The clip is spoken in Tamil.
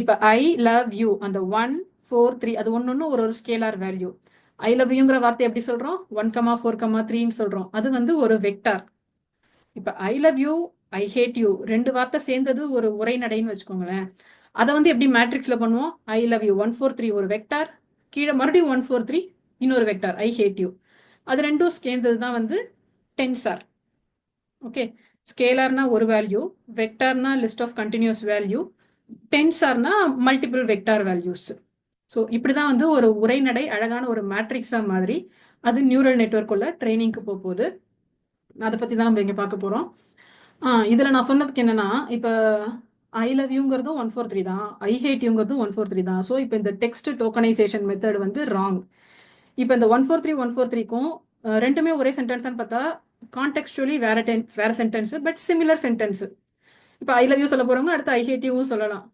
இப்போ ஐ லவ் யூ அந்த 1 4 3 அது ஒன்று ஒரு ஸ்கேலார் வேல்யூ. ஐ லவ் யூங்கிற வார்த்தை எப்படி சொல்கிறோம்? 1,4,3ன்னு சொல்கிறோம். அது வந்து ஒரு வெக்டார். இப்போ I love you I hate you ரெண்டு வார்த்தை சேர்ந்தது ஒரு உரைநடைன்னு வச்சுக்கோங்களேன். அதை வந்து எப்படி மேட்ரிக்ஸில் பண்ணுவோம்? ஐ லவ் யூ 1 4 3 ஒரு வெக்டார், கீழே மறுபடியும் 1 4 3 இன்னொரு வெக்டார் ஐ ஹேட் யூ. அது ரெண்டும் சேர்ந்தது தான் வந்து டென்சார். ஓகே, ஸ்கேலார்னா ஒரு வேல்யூ, வெக்டார்னா லிஸ்ட் ஆஃப் கண்டினியூஸ் வேல்யூ, டென்சார்னா மல்டிபிள் வெக்டார் வேல்யூஸ். ஸோ இப்படி தான் வந்து ஒரு உரைநடை அழகான ஒரு மேட்ரிக்ஸாக மாதிரி அது நியூரல் நெட்வொர்க் உள்ள ட்ரைனிங்க்கு போகுது. அதை பற்றி தான் நம்ம இங்கே பார்க்க போகிறோம். இதில் நான் சொன்னதுக்கு என்னென்னா, இப்போ ஐ லவ் யூங்கிறதும் 1 4 3 தான், ஐ ஹேட் யூங்கிறதும் 1 4 3 தான். ஸோ இப்போ இந்த டெக்ஸ்ட் டோக்கனைசேஷன் மெத்தட் வந்து ராங். இப்போ இந்த 1 4 3 1 4 3க்கும் ரெண்டுமே ஒரே சென்டென்ஸ் தான் பார்த்தா கான்டெக்ஸ்டுவலி வேற சென்டென்ஸ், பட் சிமிலர் சென்டென்ஸ். இப்போ ஐ லவ் யூ சொல்ல போகிறவங்க அடுத்து ஐ ஹேட் யூவும் சொல்லலாம்.